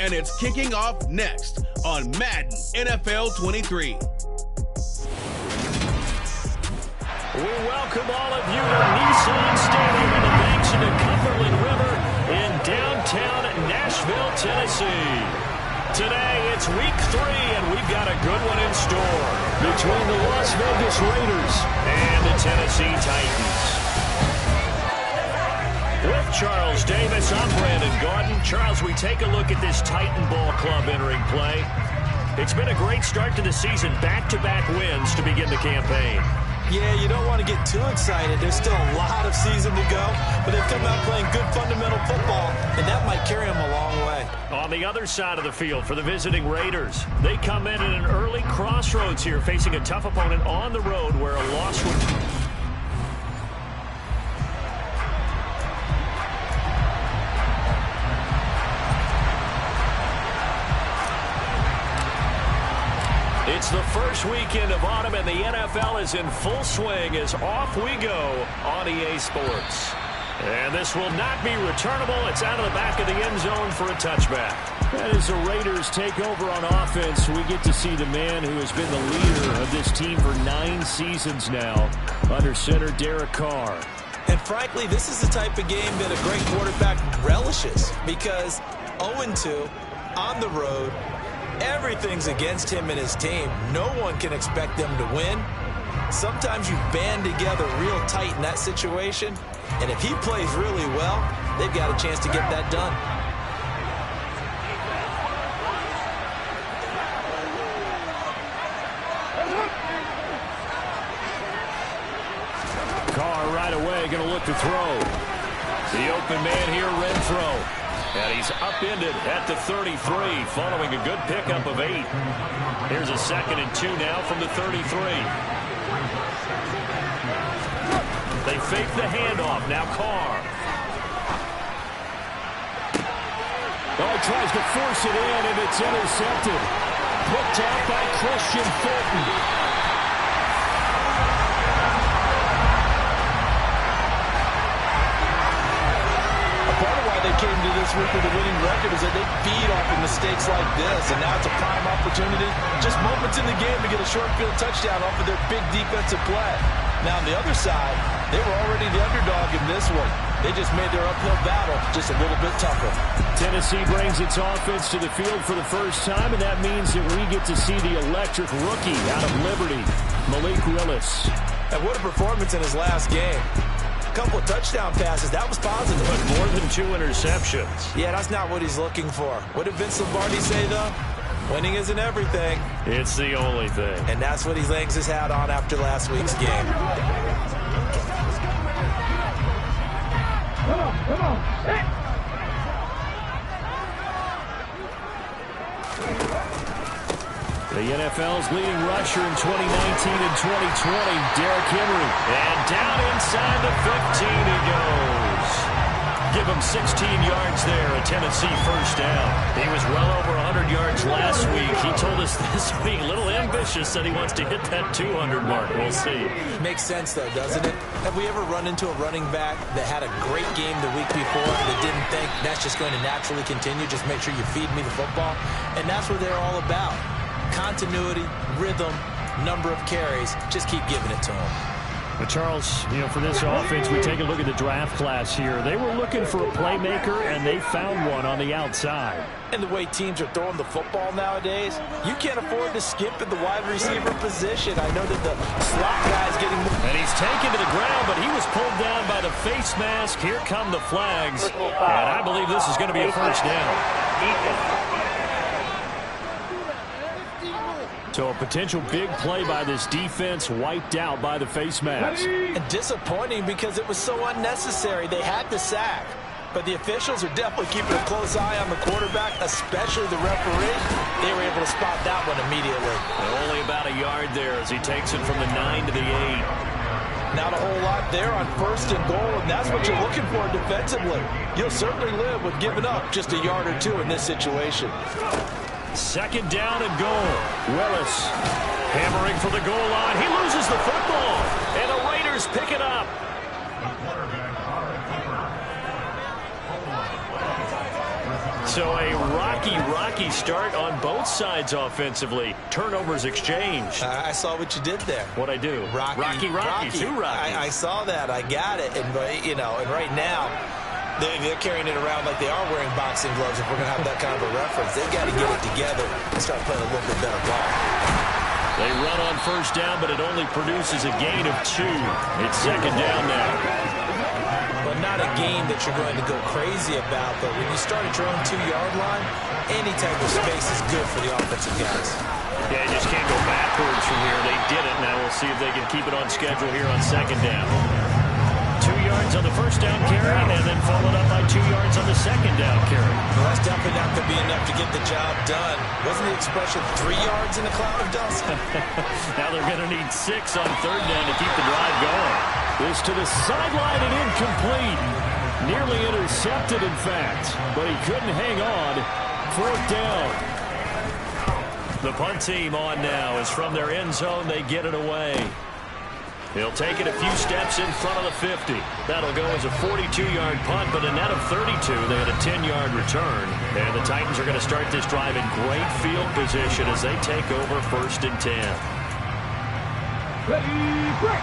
and it's kicking off next on Madden NFL 23. We welcome all of you to Nissan Stadium on the banks of the Cumberland River in downtown Nashville, Tennessee. Today, it's week 3, and we've got a good one in store between the Las Vegas Raiders and the Tennessee Titans. With Charles Davis, I'm Brandon Gordon. Charles, we take a look at this Titan Ball Club entering play. It's been a great start to the season, back-to-back wins to begin the campaign. Yeah, you don't want to get too excited. There's still a lot of season to go, but they've come out playing good fundamental football, and that might carry them a long way. On the other side of the field for the visiting Raiders, they come in at an early crossroads here, facing a tough opponent on the road where a loss would... It's the first weekend of autumn, and the NFL is in full swing as off we go on EA Sports. And this will not be returnable. It's out of the back of the end zone for a touchback. And as the Raiders take over on offense, we get to see the man who has been the leader of this team for 9 seasons now, under center Derek Carr. And frankly, this is the type of game that a great quarterback relishes, because 0-2 on the road, everything's against him and his team. No one can expect them to win. Sometimes you band together real tight in that situation, and if he plays really well, they've got a chance to get that done. Carr right away going to look to throw. The open man here, Renfro. And he's upended at the 33, following a good pickup of 8. Here's a 2nd and 2 now from the 33. They fake the handoff. Now Carr. Oh, tries to force it in, and it's intercepted. Picked out by Christian Fulton. They came to this week with a winning record is that they feed off of mistakes like this, and now it's a prime opportunity, just moments in the game, to get a short field touchdown off of their big defensive play. Now on the other side, they were already the underdog in this one. They just made their uphill battle just a little bit tougher. Tennessee brings its offense to the field for the first time, and that means that we get to see the electric rookie out of Liberty, Malik Willis. And what a performance in his last game. Couple of touchdown passes. That was positive. But more than 2 interceptions. Yeah, that's not what he's looking for. What did Vince Lombardi say, though? Winning isn't everything. It's the only thing. And that's what he hangs his hat on after last week's game. Come on. The NFL's leading rusher in 2019 and 2020, Derrick Henry. And down inside the 15 he goes. Give him 16 yards there, a Tennessee first down. He was well over 100 yards last week. He told us this week, a little ambitious, that he wants to hit that 200 mark. We'll see. Makes sense, though, doesn't it? Have we ever run into a running back that had a great game the week before that didn't think that's just going to naturally continue? Just make sure you feed me the football. And that's what they're all about. Continuity, rhythm, number of carries. Just keep giving it to them. But Charles, for this offense, we take a look at the draft class here. They were looking for a playmaker, and they found one on the outside. And the way teams are throwing the football nowadays, you can't afford to skip at the wide receiver position. I know that the slot guy's getting... And he's taken to the ground, but he was pulled down by the face mask. Here come the flags. And I believe this is going to be a first down. So a potential big play by this defense wiped out by the face mask. And disappointing because it was so unnecessary. They had the sack. But the officials are definitely keeping a close eye on the quarterback, especially the referee. They were able to spot that one immediately. And only about a yard there as he takes it from the 9 to the 8. Not a whole lot there on 1st and goal, and that's what you're looking for defensively. You'll certainly live with giving up just a yard or 2 in this situation. 2nd down and goal. Willis hammering for the goal line. He loses the football, and the Raiders pick it up. So a rocky start on both sides offensively. Turnovers exchanged. I saw what you did there. What'd I do? Rocky. Two Rockies. I saw that. I got it. And right now, they're carrying it around like they are wearing boxing gloves. If we're going to have that kind of a reference, they've got to get it together and start playing a little bit better ball. They run on first down, but it only produces a gain of 2. It's second down now. But not a game that you're going to go crazy about. But when you start at your own 2-yard line, any type of space is good for the offensive guys. Yeah, you just can't go backwards from here. They did it. Now we'll see if they can keep it on schedule here on second down. 2 yards on the first down carry, and then followed up by 2 yards on the second down carry. Well, that's definitely not going to be enough to get the job done. Wasn't the expression 3 yards in a cloud of dust? Now they're going to need 6 on third down to keep the drive going. This to the sideline and incomplete. Nearly intercepted, in fact, but he couldn't hang on. Fourth down. The punt team on now is from their end zone. They get it away. He'll take it a few steps in front of the 50. That'll go as a 42-yard punt, but a net of 32. They had a 10-yard return. And the Titans are going to start this drive in great field position as they take over first and 10. Ready, break!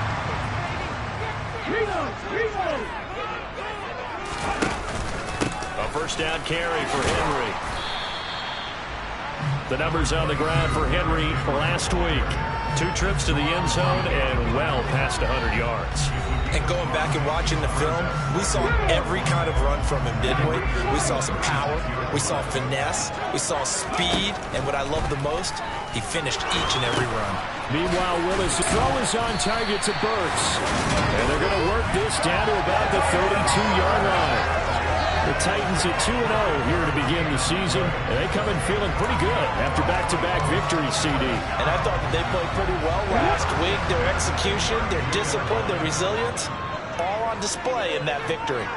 A first down carry for Henry. The numbers on the ground for Henry last week. 2 trips to the end zone and well past 100 yards. And going back and watching the film, we saw every kind of run from him, didn't we? We saw some power, we saw finesse, we saw speed, and what I love the most, he finished each and every run. Meanwhile, Willis' throw is on target to Burks. And they're going to work this down to about the 32-yard line. The Titans at 2-0 here to begin the season. And they come in feeling pretty good after back-to-back victories, CD. And I thought that they played pretty well last week. Their execution, their discipline, their resilience, all on display in that victory.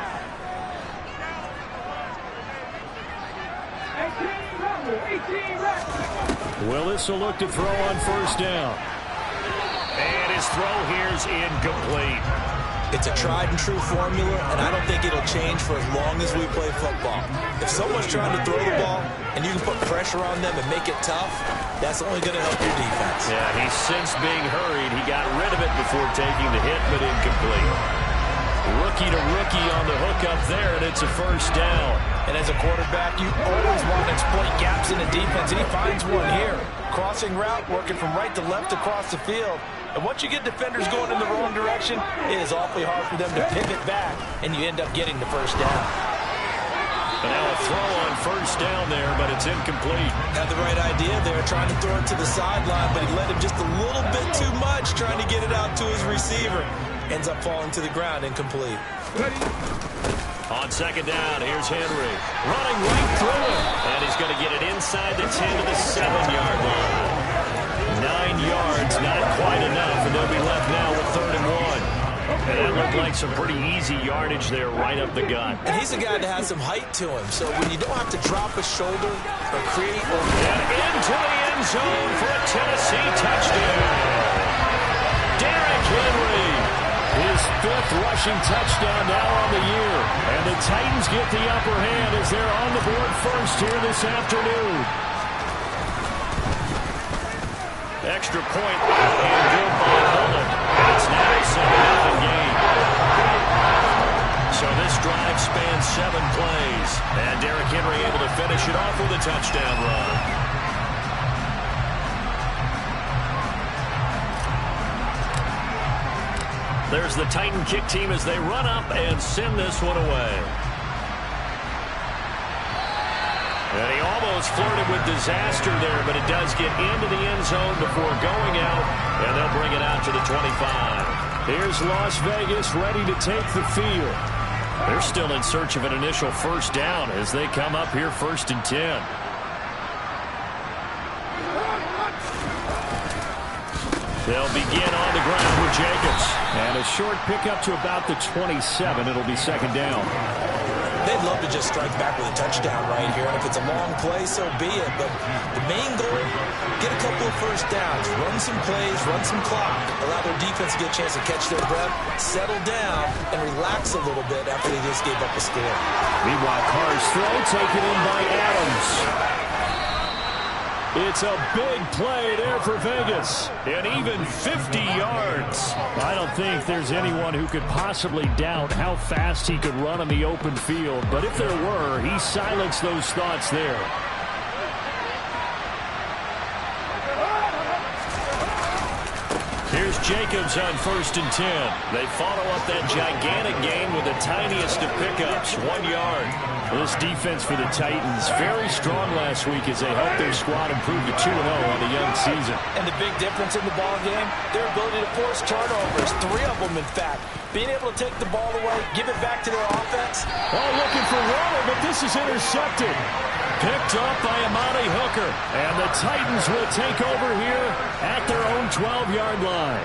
Willis will look to throw on first down. And his throw here's incomplete. It's a tried-and-true formula, and I don't think it'll change for as long as we play football. If someone's trying to throw the ball and you can put pressure on them and make it tough, that's only going to help your defense. Yeah, he's since being hurried. He got rid of it before taking the hit, but incomplete. Rookie to rookie on the hook up there, and it's a first down. And as a quarterback, you always want to exploit gaps in the defense, and he finds one here. Crossing route, working from right to left across the field. And once you get defenders going in the wrong direction, it is awfully hard for them to pivot back, and you end up getting the first down. And now a throw on first down there, but it's incomplete. Had the right idea there, trying to throw it to the sideline, but he led him just a little bit too much, trying to get it out to his receiver. Ends up falling to the ground, incomplete. On second down, here's Henry. Running right through it. And he's going to get it inside the 10 to the 7-yard line. 9 yards, not quite enough, and they'll be left now with 3rd and 1. And that looked like some pretty easy yardage there right up the gut. And he's a guy that has some height to him, so when you don't have to drop a shoulder or create... And into the end zone for a Tennessee touchdown. Derrick Henry. His 5th rushing touchdown now on the year. And the Titans get the upper hand as they're on the board first here this afternoon. Extra point and good by Holland. It's now a 7-0 game. So this drive spans 7 plays. And Derrick Henry able to finish it off with a touchdown run. There's the Titan kick team as they run up and send this one away. And he almost flirted with disaster there, but it does get into the end zone before going out, and they'll bring it out to the 25. Here's Las Vegas ready to take the field. They're still in search of an initial first down as they come up here 1st and 10. They'll begin on the ground with Jacobs. And a short pickup to about the 27. It'll be second down. They'd love to just strike back with a touchdown right here, and if it's a long play, so be it. But the main goal, get a couple of first downs, run some plays, run some clock, allow their defense to get a chance to catch their breath, settle down, and relax a little bit after they just gave up a score. Meanwhile, Carr's throw taken in by Adams. It's a big play there for Vegas, and even 50 yards. I don't think there's anyone who could possibly doubt how fast he could run on the open field, but if there were, he silenced those thoughts there. Here's Jacobs on 1st and 10. They follow up that gigantic gain with the tiniest of pickups, 1 yard. This defense for the Titans, very strong last week as they helped their squad improve to 2-0 on the young season. And the big difference in the ball game, their ability to force turnovers, 3 of them in fact. Being able to take the ball away, give it back to their offense. Oh, looking for Waller, but this is intercepted. Picked up by Amani Hooker. And the Titans will take over here at their own 12-yard line.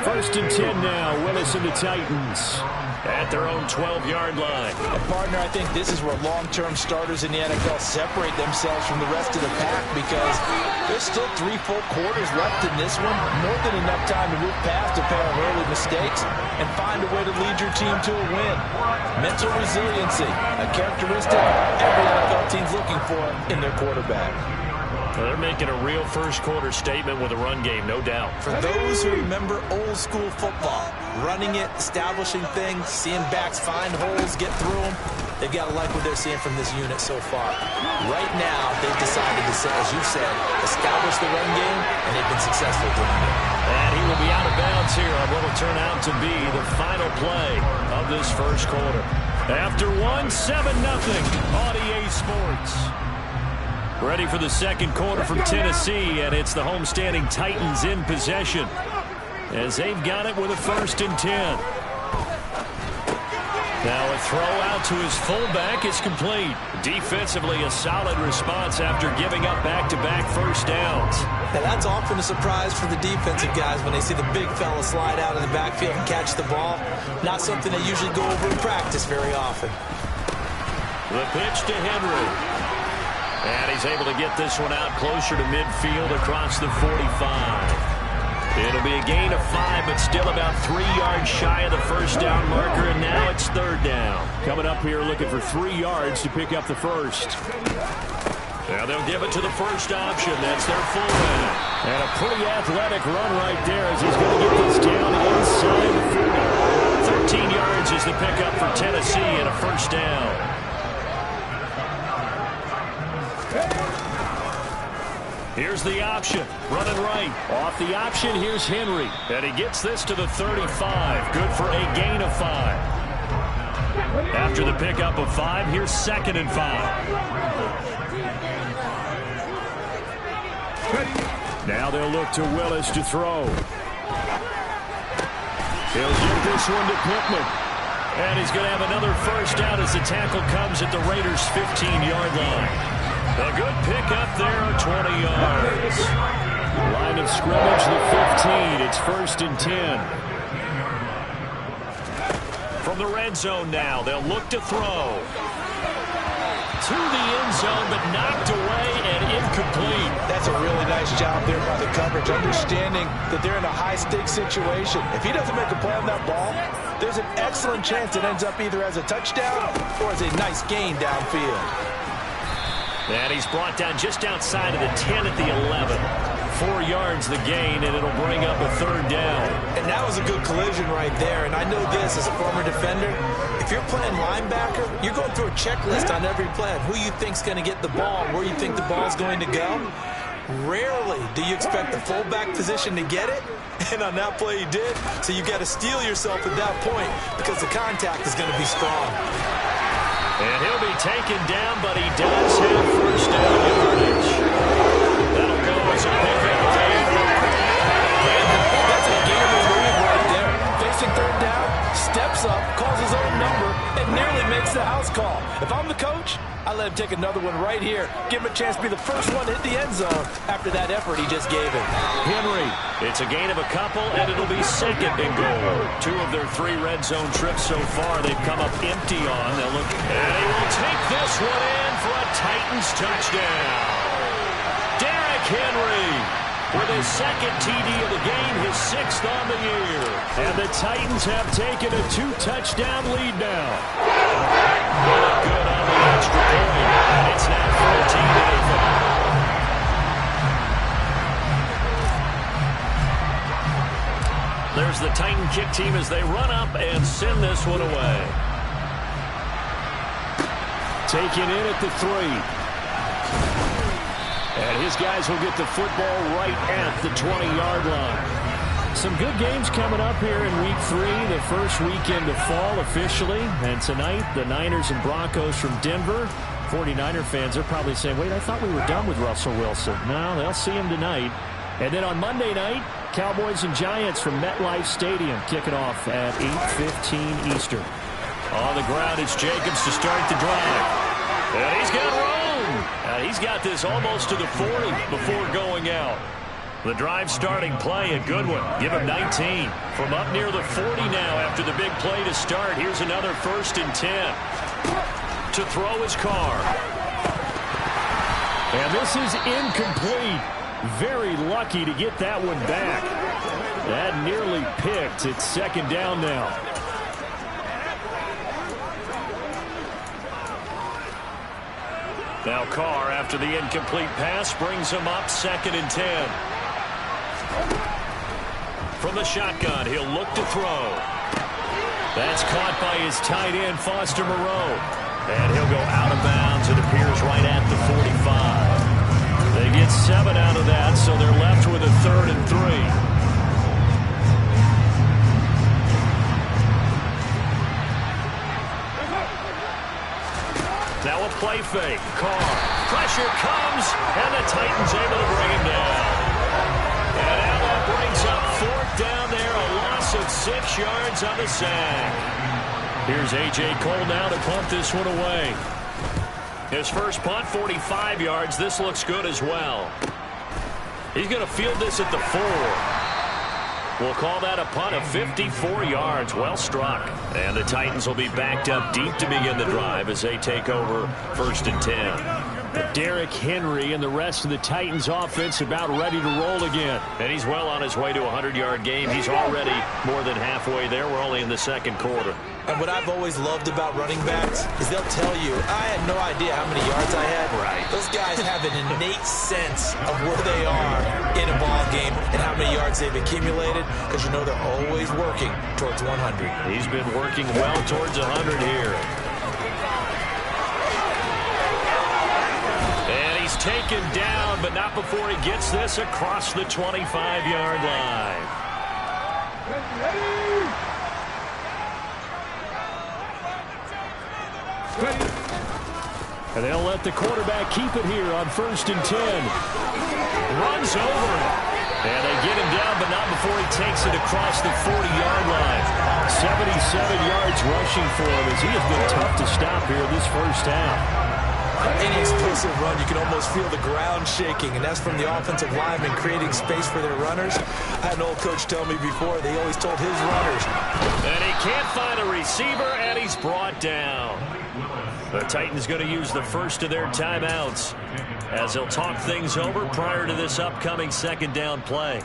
1st and 10 now, Willis and the Titans at their own 12-yard line. And partner, I think this is where long-term starters in the NFL separate themselves from the rest of the pack because there's still 3 full quarters left in this one. More than enough time to move past a pair of early mistakes and find a way to lead your team to a win. Mental resiliency, a characteristic every NFL team's looking for in their quarterback. Well, they're making a real first-quarter statement with a run game, no doubt. For those who remember old-school football, running it, establishing things, seeing backs find holes, get through them, they've got to like what they're seeing from this unit so far. Right now, they've decided to, as you said, establish the run game, and they've been successful doing it. And he will be out of bounds here on what will turn out to be the final play of this first quarter. After 1, 7-0 on EA Sports. Ready for the second quarter from Tennessee, and it's the homestanding Titans in possession as they've got it with a 1st and 10. Now a throw out to his fullback is complete. Defensively, a solid response after giving up back-to-back first downs. Now that's often a surprise for the defensive guys when they see the big fella slide out in the backfield and catch the ball. Not something they usually go over in practice very often. The pitch to Henry. And he's able to get this one out closer to midfield across the 45. It'll be a gain of 5, but still about 3 yards shy of the first down marker, and now it's 3rd down. Coming up here looking for 3 yards to pick up the first. Now they'll give it to the first option. That's their fullback. And a pretty athletic run right there as he's going to get this down inside the 40. 13 yards is the pickup for Tennessee and a first down. Here's the option, running right. Off the option, here's Henry. And he gets this to the 35. Good for a gain of 5. After the pickup of 5, here's 2nd and 5. Now they'll look to Willis to throw. He'll give this one to Pittman. And he's going to have another first down as the tackle comes at the Raiders' 15-yard line. A good pickup there, 20 yards. Line of scrimmage, the 15. It's 1st and 10. From the red zone now, they'll look to throw. To the end zone, but knocked away and incomplete. That's a really nice job there by the coverage, understanding that they're in a high-stakes situation. If he doesn't make a play on that ball, there's an excellent chance it ends up either as a touchdown or as a nice gain downfield. And he's brought down just outside of the 10 at the 11. 4 yards the gain, and it'll bring up a 3rd down. And that was a good collision right there. And I know this as a former defender. If you're playing linebacker, you're going through a checklist on every play of who you think's going to get the ball, where you think the ball's going to go. Rarely do you expect the fullback position to get it. And on that play he did. So you got to steel yourself at that point because the contact is going to be strong. And he'll be taken down, but he does have first down yardage. That'll go as a pickup. That's a gamble move right there. Facing 3rd down, steps up, calls his own number, and nearly makes the house call. If I'm the coach, I let him take make another one right here. Give him a chance to be the first one to hit the end zone after that effort he just gave him. Henry, it's a gain of a couple, and it'll be second and goal. 2 of their 3 red zone trips so far, they've come up empty on. They'll look, and he will take this one in for a Titans touchdown. Derrick Henry with his second TD of the game, his 6th on the year. And the Titans have taken a 2-touchdown lead now. Good on the extra point. And it's now 14-0. There's the Titan kick team as they run up and send this one away. Taken in at the 3. And his guys will get the football right at the 20-yard line. Some good games coming up here in Week 3, the first weekend of fall officially. And tonight, the Niners and Broncos from Denver. 49er fans are probably saying, wait, I thought we were done with Russell Wilson. No, they'll see him tonight. And then on Monday night, Cowboys and Giants from MetLife Stadium kicking off at 8:15 Eastern. On the ground, it's Jacobs to start the drive. And he's got room. He's got this almost to the 40 before going out. The drive starting play, a good one. Give him 19. From up near the 40 now after the big play to start. Here's another 1st and 10. To throw his car. And this is incomplete. Very lucky to get that one back. That nearly picked. It's 2nd down now. Now Carr, after the incomplete pass, brings him up 2nd and 10. From the shotgun, he'll look to throw. That's caught by his tight end, Foster Moreau. And he'll go out of bounds. It appears right at the 45. They get 7 out of that, so they're left with a 3rd and 3. Now a play fake. Carr. Pressure comes, and the Titans able to bring him down. And now that brings up 4th down there, a loss of 6 yards on the sack. Here's A.J. Cole now to punt this one away. His first punt, 45 yards. This looks good as well. He's going to field this at the 4. We'll call that a punt of 54 yards. Well struck. And the Titans will be backed up deep to begin the drive as they take over 1st and 10. Derrick Henry and the rest of the Titans offense about ready to roll again. And he's well on his way to a 100-yard game. He's already more than halfway there. We're only in the 2nd quarter. And what I've always loved about running backs is they'll tell you, I had no idea how many yards I had. Right. Those guys have an innate sense of where they are in a ball game and how many yards they've accumulated, because you know they're always working towards 100. He's been working well towards 100 here. And he's taken down, but not before he gets this across the 25-yard line. And they'll let the quarterback keep it here on 1st and 10. Runs over it. And they get him down, but not before he takes it across the 40-yard line. 77 yards rushing for him as he has been tough to stop here this first half. Any explosive run, you can almost feel the ground shaking, and that's from the offensive linemen creating space for their runners. I had an old coach tell me before, they always told his runners. And he can't find a receiver, and he's brought down. The Titans going to use the first of their timeouts as they'll talk things over prior to this upcoming 2nd down play.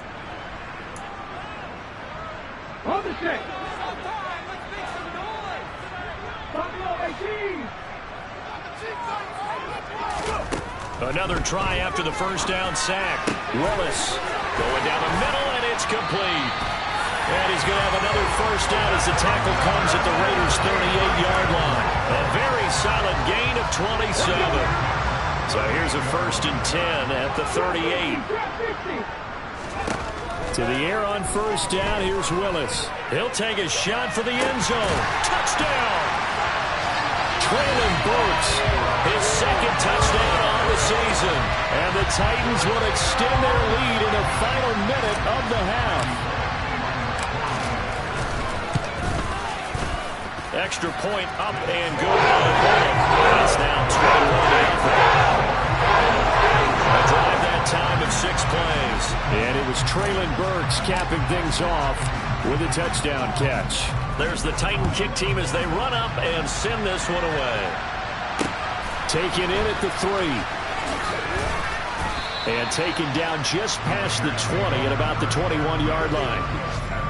On the check. Another try after the first down sack. Willis going down the middle, and it's complete. And he's going to have another first down as the tackle comes at the Raiders' 38-yard line. A very solid gain of 27. So here's a 1st and 10 at the 38. To the air on first down, here's Willis. He'll take a shot for the end zone. Touchdown! Traylon Burks, his 2nd touchdown on the season. And the Titans will extend their lead in the final minute of the half. Extra point up and good. It's now 21-0. A drive that time of 6 plays. And it was Traylon Burks capping things off with a touchdown catch. There's the Titan kick team as they run up and send this one away. Taken in at the 3. And taken down just past the 20 at about the 21-yard line.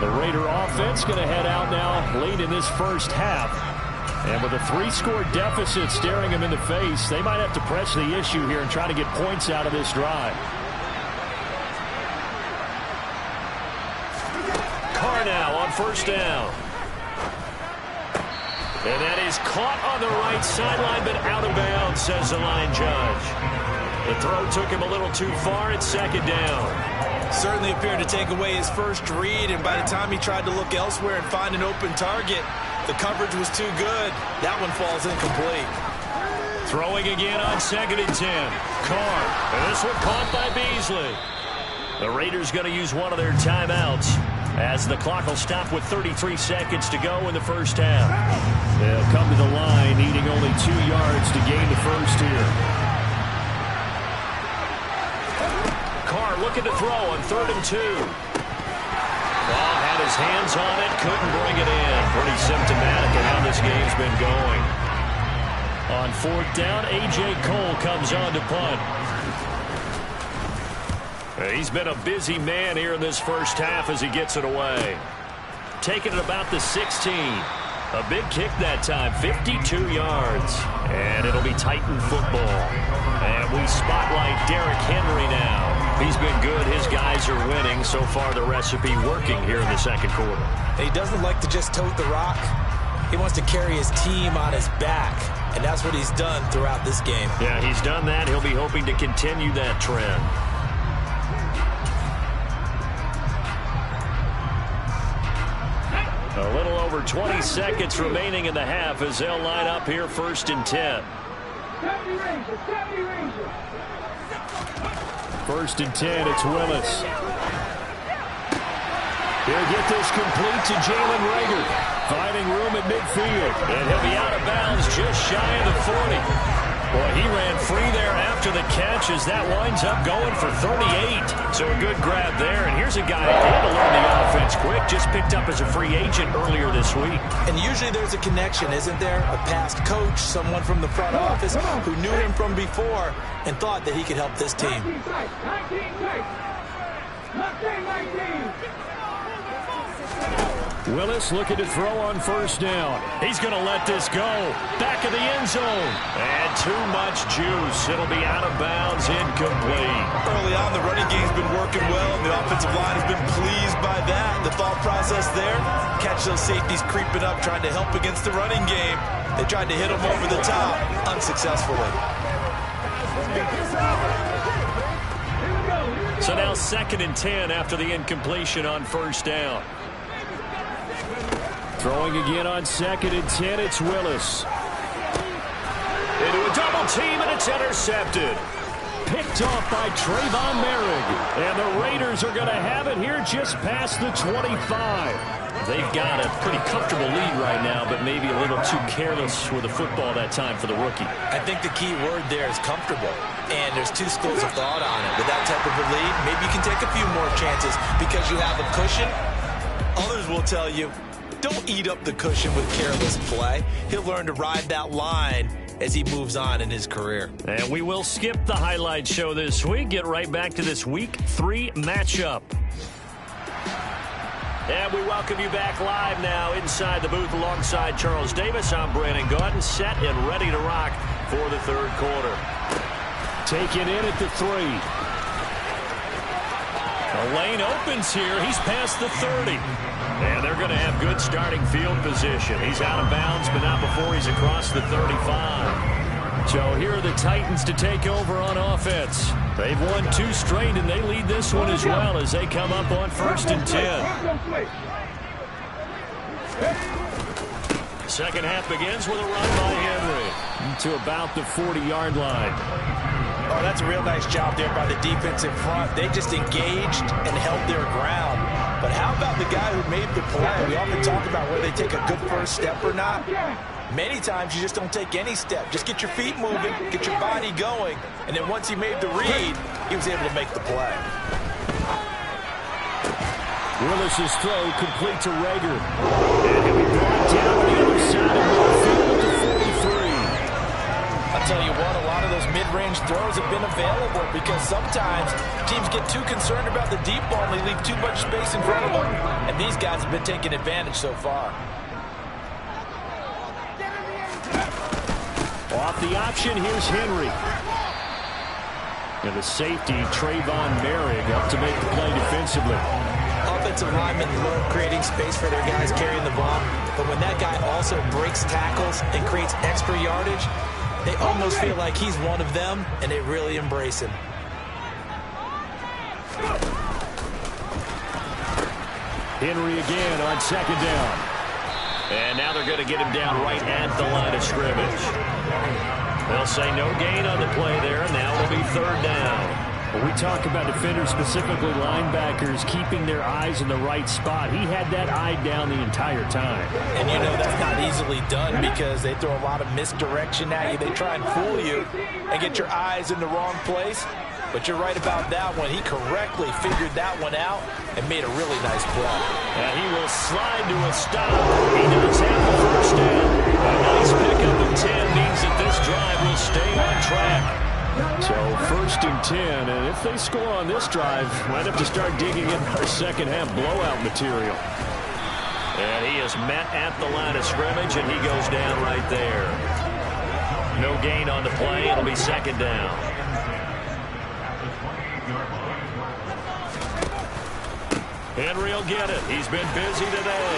The Raider offense going to head out now late in this first half. And with a 3-score deficit staring them in the face, they might have to press the issue here and try to get points out of this drive. Carr now on first down. And that is caught on the right sideline, but out of bounds, says the line judge. The throw took him a little too far. It's second down. Certainly appeared to take away his first read, and by the time he tried to look elsewhere and find an open target, the coverage was too good. That one falls incomplete. Throwing again on 2nd and 10. Carr. And this one caught by Beasley. The Raiders going to use one of their timeouts as the clock will stop with 33 seconds to go in the first half. They'll come to the line needing only 2 yards to gain the first here. Carr looking to throw on 3rd and 2. Ball had his hands on it, couldn't bring it in. Pretty symptomatic of how this game's been going. On 4th down, A.J. Cole comes on to punt. He's been a busy man here in this first half as he gets it away. Taking it about the 16. A big kick that time, 52 yards. And it'll be Titan football. And we spotlight Derrick Henry now. He's been good. His guys are winning. So far, the recipe working here in the second quarter. He doesn't like to just tote the rock. He wants to carry his team on his back. And that's what he's done throughout this game. Yeah, he's done that. He'll be hoping to continue that trend. A little over 20 seconds remaining in the half as they'll line up here 1st and 10. 1st and 10, it's Willis. He'll get this complete to Jalen Reagor. Finding room at midfield. And he'll be out of bounds just shy of the 40. Boy, he ran free there after the catch as that winds up going for 38. So a good grab there. And here's a guy who had to learn the offense quick. Just picked up as a free agent earlier this week. And usually there's a connection, isn't there? A past coach, someone from the front office who knew him from before and thought that he could help this team. Willis looking to throw on 1st down. He's going to let this go. Back of the end zone. And too much juice. It'll be out of bounds, incomplete. Early on, the running game's been working well, and the offensive line has been pleased by that. The thought process there, catch those safeties creeping up, trying to help against the running game. They tried to hit them over the top, unsuccessfully. So now 2nd and 10 after the incompletion on 1st down. Throwing again on 2nd and 10, it's Willis. Into a double team, and it's intercepted. Picked off by Trayvon Merrick. And the Raiders are going to have it here just past the 25. They've got a pretty comfortable lead right now, but maybe a little too careless with the football that time for the rookie. I think the key word there is comfortable. And there's 2 schools of thought on it. With that type of a lead, maybe you can take a few more chances because you have a cushion. Others will tell you, don't eat up the cushion with careless play. He'll learn to ride that line as he moves on in his career. And we will skip the highlight show this week. Get right back to this Week 3 matchup. And we welcome you back live now inside the booth alongside Charles Davis. I'm Brandon Gaudin, set and ready to rock for the 3rd quarter. Taken in at the 3. The lane opens here. He's past the 30. And they're going to have good starting field position. He's out of bounds, but not before he's across the 35. So here are the Titans to take over on offense. They've won 2 straight, and they lead this one as well as they come up on 1st and 10. Second half begins with a run by Henry. To about the 40-yard line. Oh, that's a real nice job there by the defense in front. They just engaged and held their ground. But how about the guy who made the play? We often talk about whether they take a good first step or not. Many times you just don't take any step. Just get your feet moving, get your body going, and then once he made the read, he was able to make the play. Willis's throw complete to Rager. And he'll be brought down on the other side of midfield to 43. I'll tell you what, a lot of those mid-range throws have been available because sometimes teams get too concerned about the deep ball and they leave too much space in front of them. And these guys have been taking advantage so far. Off the option, here's Henry. And the safety, Trayvon Merrick, up to make the play defensively. Offensive linemen love creating space for their guys carrying the ball. But when that guy also breaks tackles and creates extra yardage, they almost feel like he's one of them, and they really embrace him. Henry again on second down. And now they're going to get him down right at the line of scrimmage. They'll say no gain on the play there, and now it'll be third down. When we talk about defenders, specifically linebackers, keeping their eyes in the right spot, he had that eye down the entire time. And you know that's not easily done because they throw a lot of misdirection at you. They try and fool you and get your eyes in the wrong place. But you're right about that one. He correctly figured that one out and made a really nice play. And he will slide to a stop. He does have the first down. A nice pickup of 10 means that this drive will stay on track. So first and 10, and if they score on this drive, might have to start digging in our second half blowout material. And he is met at the line of scrimmage, and he goes down right there. No gain on the play. It'll be second down. Henry will get it. He's been busy today.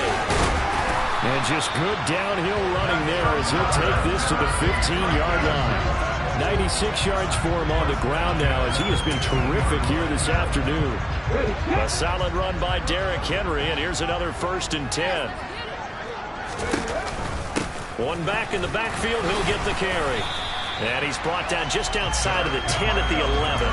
And just good downhill running there as he'll take this to the 15-yard line. 96 yards for him on the ground now as he has been terrific here this afternoon. A solid run by Derrick Henry, and here's another first and 10. One back in the backfield, he'll get the carry. And he's brought down just outside of the 10 at the 11.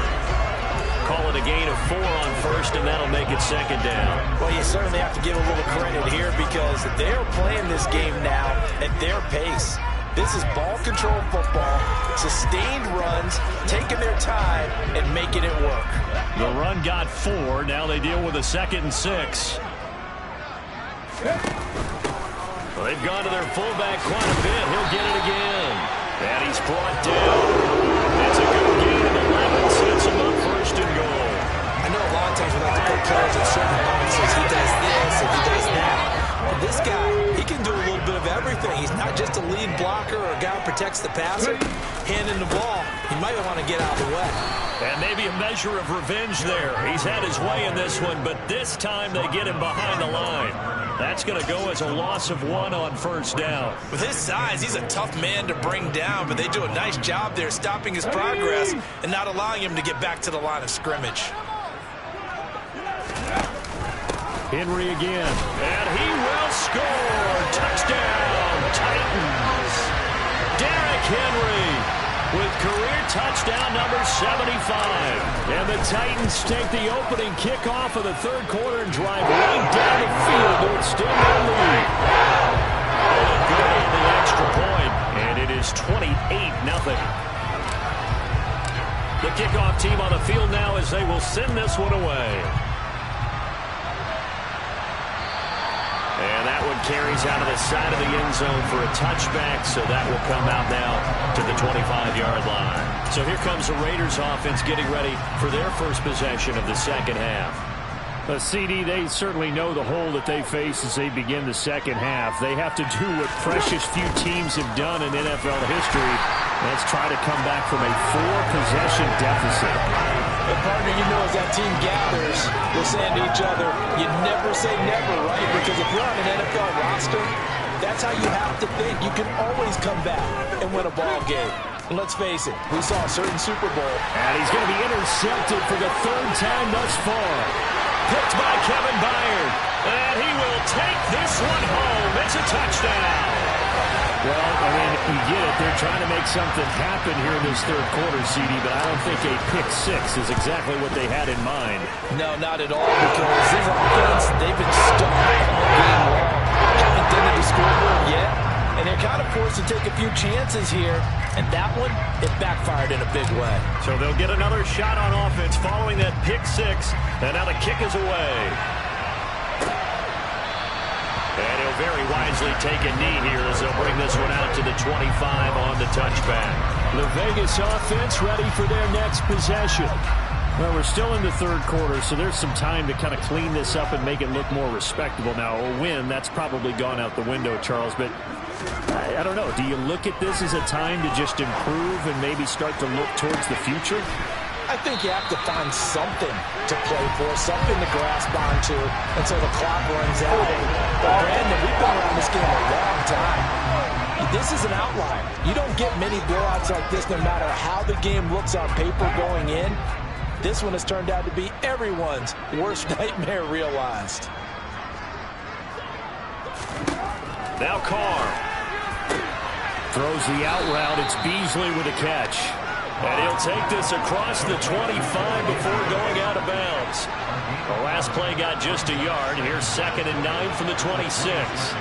Call it a gain of 4 on first, and that'll make it second down. Well, you certainly have to give a little credit here because they're playing this game now at their pace. This is ball control football, sustained runs, taking their time and making it work. The run got 4. Now they deal with a 2nd and 6. Well, they've gone to their fullback quite a bit. He'll get it again. And he's brought down. It's a good gain of 11. Sets him up first and goal. I know a lot of times we like to put players in certain boxes. He does this and he does that. But this guy, he can do a little bit of everything. He's not just a lead blocker or a guy who protects the passer. Handing the ball, he might want to get out of the way. And maybe a measure of revenge there. He's had his way in this one, but this time they get him behind the line. That's going to go as a loss of 1 on first down. With his size, he's a tough man to bring down, but they do a nice job there stopping his progress and not allowing him to get back to the line of scrimmage. Henry again. And he will score. Touchdown, Titans. Derrick Henry with career touchdown number 75. And the Titans take the opening kickoff of the third quarter and drive right down the field to extend their lead. Good on the extra point, and it is 28-0. The kickoff team on the field now as they will send this one away. And that one carries out of the side of the end zone for a touchback, so that will come out now to the 25-yard line. So here comes the Raiders offense getting ready for their first possession of the second half. CD, they certainly know the hole that they face as they begin the second half. They have to do what precious few teams have done in NFL history. Let's try to come back from a 4-possession deficit. And partner, you know, as that team gathers, we're saying to each other, you never say never, right? Because if you're on an NFL roster, that's how you have to think. You can always come back and win a ball game. And let's face it, we saw a certain Super Bowl. And he's going to be intercepted for the 3rd time thus far. Picked by Kevin Byard. And he will take this one home. It's a touchdown. Well, I mean, you get it. They're trying to make something happen here in this third quarter, CD, but I don't think a pick six is exactly what they had in mind. No, not at all, because this offense, they've been stuck all game long. Haven't done it to scoreboard yet, and they're kind of forced to take a few chances here, and that one, it backfired in a big way. So they'll get another shot on offense following that pick six, and now the kick is away. And he'll very wisely take a knee here as they'll bring this one out to the 25 on the touchback. The Vegas offense ready for their next possession. Well, we're still in the third quarter, so there's some time to kind of clean this up and make it look more respectable. Now, a win, that's probably gone out the window, Charles, but I don't know. Do you look at this as a time to just improve and maybe start to look towards the future? I think you have to find something to play for, something to grasp onto until the clock runs out. But Brandon, we've been around this game a long time. This is an outlier. You don't get many blowouts like this no matter how the game looks on paper going in. This one has turned out to be everyone's worst nightmare realized. Now Carr throws the out route. It's Beasley with a catch. And he'll take this across the 25 before going out of bounds. The last play got just a yard. Here's 2nd and 9 from the 26.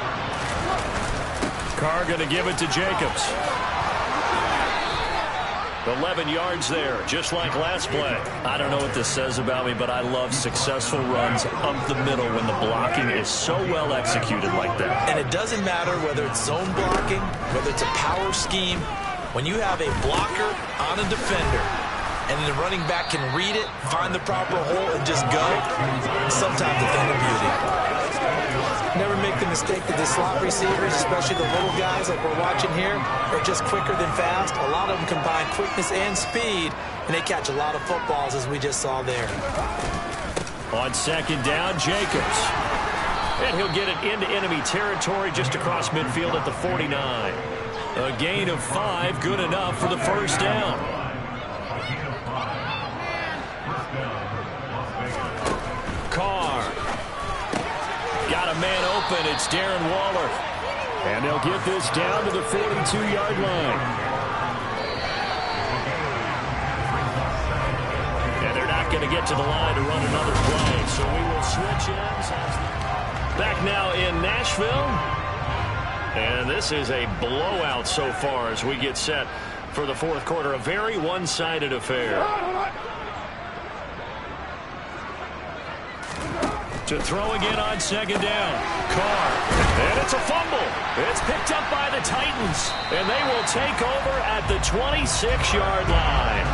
Carr going to give it to Jacobs. 11 yards there, just like last play. I don't know what this says about me, but I love successful runs up the middle when the blocking is so well executed like that. And it doesn't matter whether it's zone blocking, whether it's a power scheme. When you have a blocker on a defender and the running back can read it, find the proper hole, and just go, sometimes a thing of beauty. Never make the mistake that the slot receivers, especially the little guys like we're watching here, are just quicker than fast. A lot of them combine quickness and speed, and they catch a lot of footballs, as we just saw there. On 2nd down, Jacobs. And he'll get it into enemy territory just across midfield at the 49. A gain of 5, good enough for the first down. Carr. Got a man open. It's Darren Waller. And they'll get this down to the 42-yard line. And they're not going to get to the line to run another play. So we will switch ends. Back now in Nashville. And this is a blowout so far as we get set for the fourth quarter. A very one-sided affair. To throw again on 2nd down. Carr. And it's a fumble. It's picked up by the Titans. And they will take over at the 26-yard line.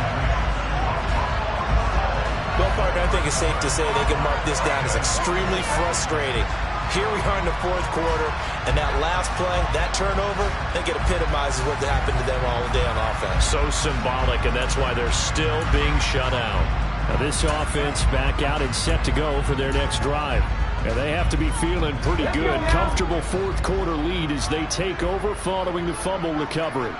Well, partner, I think it's safe to say they can mark this down as extremely frustrating. Here we are in the fourth quarter, and that last play, that turnover, I think it epitomizes what happened to them all day on offense. So symbolic, and that's why they're still being shut out. Now this offense back out and set to go for their next drive. And they have to be feeling pretty good. Comfortable fourth quarter lead as they take over following the fumble recovery.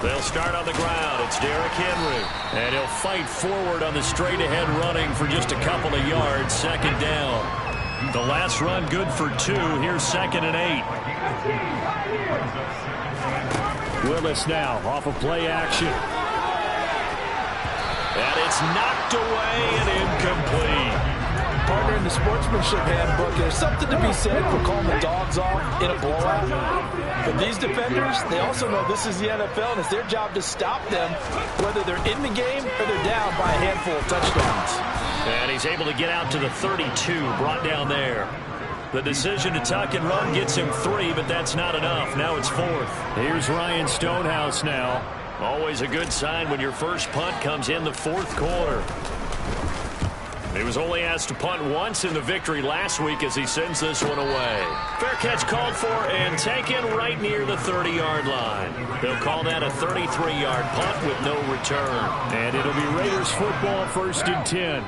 They'll start on the ground. It's Derrick Henry. And he'll fight forward on the straight-ahead running for just a couple of yards. 2nd down. The last run good for 2. Here's 2nd and 8. Willis now off of play action. And it's knocked away and incomplete. Partner, in the sportsmanship handbook, there's something to be said for calling the dogs off in a blowout. But these defenders, they also know this is the NFL, and it's their job to stop them, whether they're in the game or they're down by a handful of touchdowns. And he's able to get out to the 32, brought down there. The decision to tuck and run gets him 3, but that's not enough. Now it's 4th. Here's Ryan Stonehouse now. Always a good sign when your first punt comes in the fourth quarter. He was only asked to punt once in the victory last week as he sends this one away. Fair catch called for and taken right near the 30-yard line. They'll call that a 33-yard punt with no return. And it'll be Raiders football, 1st and 10.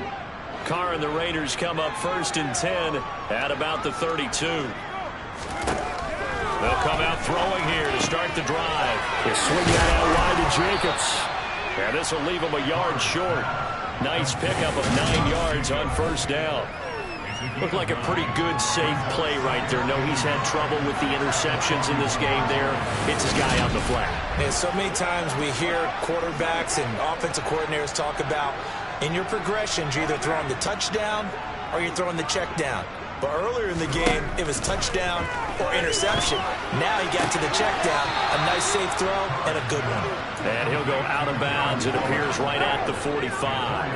Carr and the Raiders come up 1st and 10 at about the 32. They'll come out throwing here to start the drive. They swing that out wide to Jacobs. And this will leave him a yard short. Nice pickup of 9 yards on 1st down. Looked like a pretty good, safe play right there. No, he's had trouble with the interceptions in this game there. It's his guy on the flat. And so many times we hear quarterbacks and offensive coordinators talk about in your progressions, you're either throwing the touchdown or you're throwing the check down. But earlier in the game, it was touchdown or interception. Now he got to the check down, a nice safe throw, and a good one. And he'll go out of bounds. It appears right at the 45.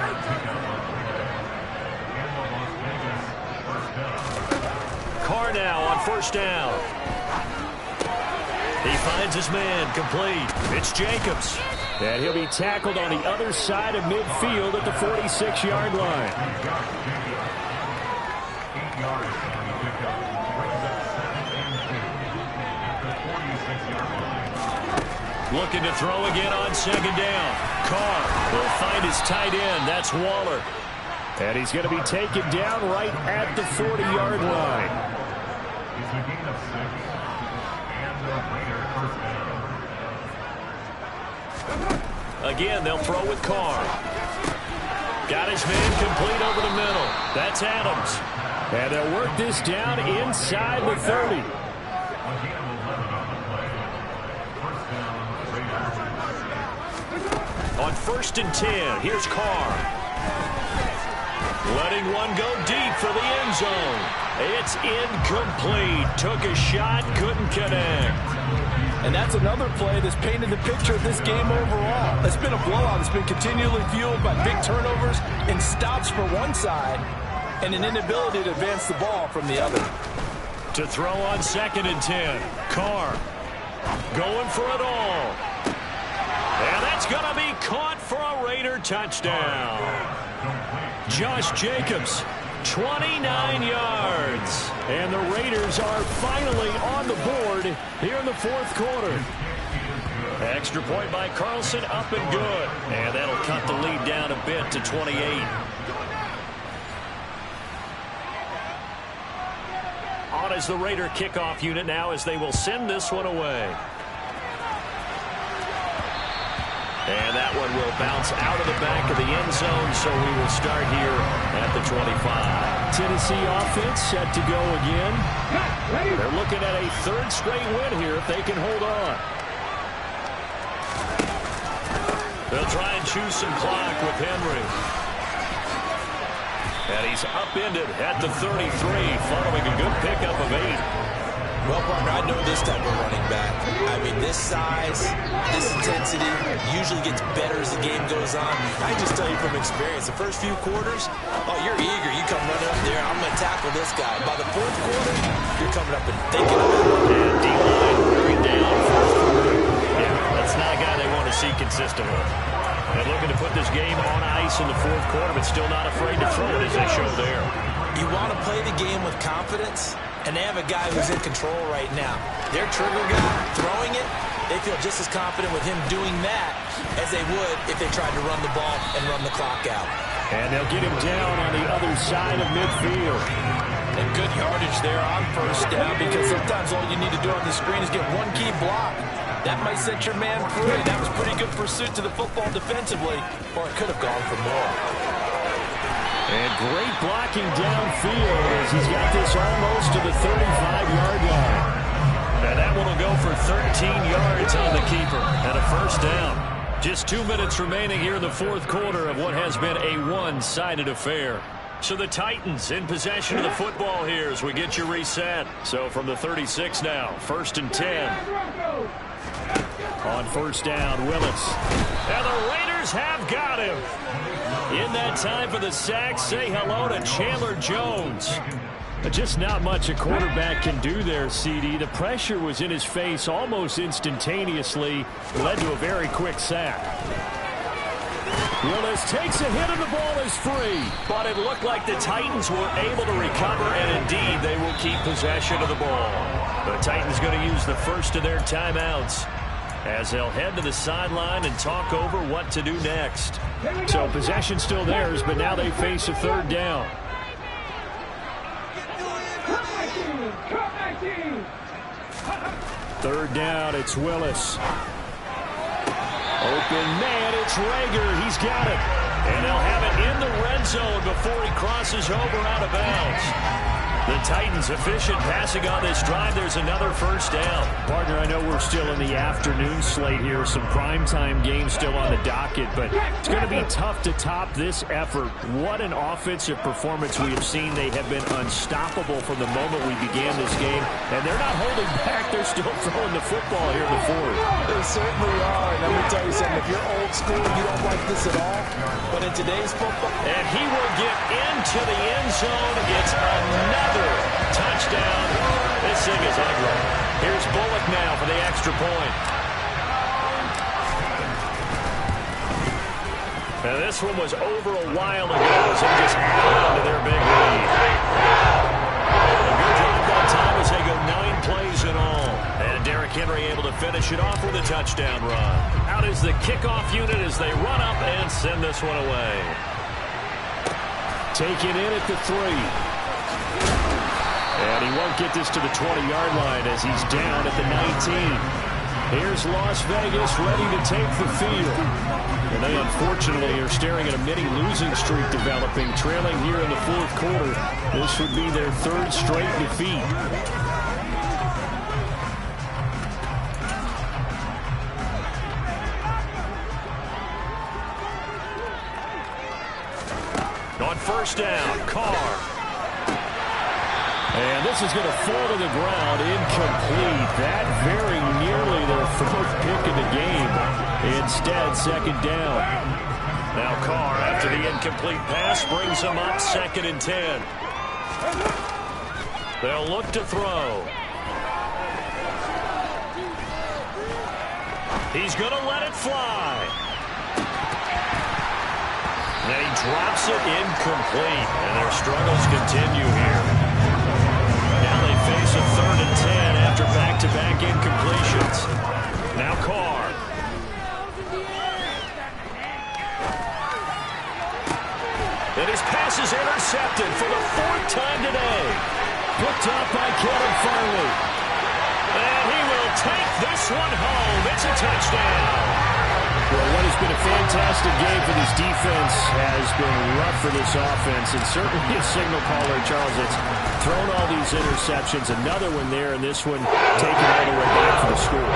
Carr now on first down. He finds his man complete. It's Jacobs. And he'll be tackled on the other side of midfield at the 46-yard line. Looking to throw again on second down. Carr will find his tight end. That's Waller. And he's going to be taken down right at the 40-yard line. Again, they'll throw with Carr. Got his man complete over the middle. That's Adams. And they'll work this down inside the 30. On first and 10, here's Carr. Letting one go deep for the end zone. It's incomplete. Took a shot, couldn't connect. And that's another play that's painted the picture of this game overall. It's been a blowout. It's been continually fueled by big turnovers and stops for one side and an inability to advance the ball from the other. To throw on second and 10, Carr going for it all. And that's going to be caught for a Raider touchdown. Josh Jacobs, 29 yards. And the Raiders are finally on the board here in the fourth quarter. Extra point by Carlson, up and good. And that'll cut the lead down a bit to 28. On as the Raider kickoff unit now as they will send this one away. And that one will bounce out of the back of the end zone, so we will start here at the 25. Tennessee offense set to go again. They're looking at a third straight win here if they can hold on. They'll try and choose some clock with Henry. And he's upended at the 33, following a good pickup of 8. Well, partner, I know this type of running back. I mean, this size, this intensity usually gets better as the game goes on. I just tell you from experience, the first few quarters, oh, you're eager. You come running up there, I'm going to tackle this guy. By the fourth quarter, you're coming up and thinking about it. And D-line wearing down fourth quarter. Yeah, that's not a guy they want to see consistently. And looking to put this game on ice in the fourth quarter, but still not afraid to throw it as they show there. You want to play the game with confidence, and they have a guy who's in control right now. Their trigger guy, throwing it, they feel just as confident with him doing that as they would if they tried to run the ball and run the clock out. And they'll get him down on the other side of midfield. And good yardage there on first down, because sometimes all you need to do on the screen is get one key block. That might set your man free. That was pretty good pursuit to the football defensively, or it could have gone for more. And great blocking downfield as he's got this almost to the 35-yard line. And that one will go for 13 yards on the keeper and a first down. Just 2 minutes remaining here in the fourth quarter of what has been a one-sided affair. So the Titans in possession of the football here as we get you reset. So from the 36 now, first and 10. On first down, Willis. And the Raiders have got him. In that time for the sack, say hello to Chandler Jones. Just not much a quarterback can do there, CD. The pressure was in his face almost instantaneously. Led to a very quick sack. Willis takes a hit and the ball is free. But it looked like the Titans were able to recover, and indeed they will keep possession of the ball. The Titans going to use the first of their timeouts as they'll head to the sideline and talk over what to do next. So possession still theirs, but now they face a third down. Third down, it's Willis. Open man, it's Rager. He's got it. And they'll have it in the red zone before he crosses over out of bounds. The Titans efficient passing on this drive. There's another first down. Partner, I know we're still in the afternoon slate here. Some primetime games still on the docket, but it's going to be tough to top this effort. What an offensive performance we have seen. They have been unstoppable from the moment we began this game, and they're not holding back. They're still throwing the football here in the fourth. They certainly are. And let me tell you something. If you're old school, you don't like this at all. But in today's football... And he will get into the end zone. It's another touchdown. This thing is ugly. Here's Bullock now for the extra point. Now this one was over a while ago as they just added on to their big lead. A good drive that time as they go 9 plays in all. And Derrick Henry able to finish it off with a touchdown run. Out is the kickoff unit as they run up and send this one away. Take it in at the 3. And he won't get this to the 20-yard line as he's down at the 19. Here's Las Vegas ready to take the field. And they unfortunately are staring at a mini losing streak developing, trailing here in the fourth quarter. This would be their 3rd straight defeat. On first down, Carr. And this is going to fall to the ground, incomplete. That very nearly their 4th pick of the game. Instead, second down. Now Carr, after the incomplete pass, brings him up 2nd and 10. They'll look to throw. He's going to let it fly. And he drops it incomplete. And their struggles continue here. Now they face a 3rd and 10 after back-to-back incompletions. Now Carr. And his pass is intercepted for the 4th time today. Picked up by Kevin Farley. And he will take this one home. It's a touchdown. Well, what has been a fantastic game for this defense has been rough for this offense, and certainly a signal caller, Charles, that's thrown all these interceptions. Another one there, and this one taken all the way back for the score.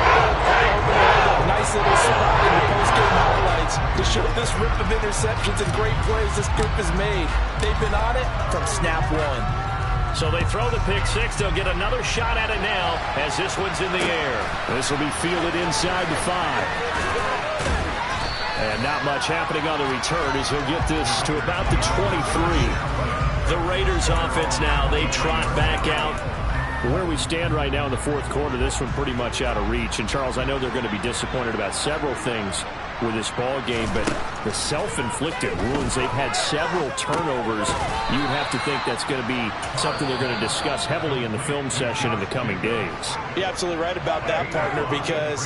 Nice little spot in the post-game highlights to show this rip of interceptions and great plays this group has made. They've been on it from snap 1. So they throw the pick 6. They'll get another shot at it now as this one's in the air. This will be fielded inside the 5. And not much happening on the return as he'll get this to about the 23. The Raiders offense now, they trot back out. Where we stand right now in the fourth quarter, this one pretty much out of reach. And, Charles, I know they're going to be disappointed about several things with this ball game, but the self-inflicted wounds, they've had several turnovers. You would have to think that's going to be something they're going to discuss heavily in the film session in the coming days. You're absolutely right about that, partner, because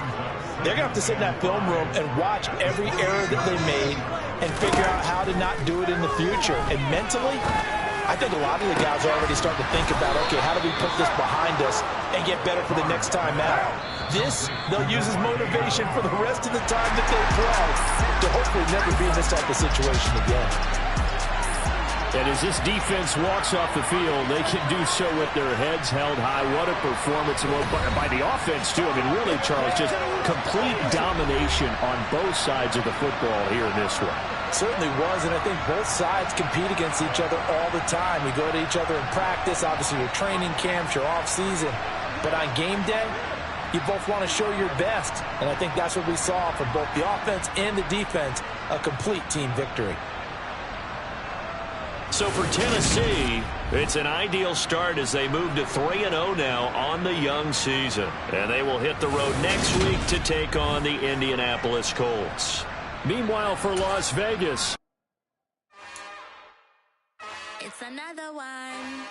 they're going to have to sit in that film room and watch every error that they made and figure out how to not do it in the future. And mentally, I think a lot of the guys are already starting to think about, okay, how do we put this behind us and get better for the next time out? This, they'll use as motivation for the rest of the time that they play to hopefully never be in this type of situation again. And as this defense walks off the field, they can do so with their heads held high. What a performance by the offense, too. I mean, really, Charles, just complete domination on both sides of the football here in this one. Certainly was, and I think both sides compete against each other all the time. We go to each other in practice, obviously your training camps, your off-season. But on game day, you both want to show your best. And I think that's what we saw from both the offense and the defense, a complete team victory. So for Tennessee, it's an ideal start as they move to 3-0 now on the young season. And they will hit the road next week to take on the Indianapolis Colts. Meanwhile, for Las Vegas, it's another one.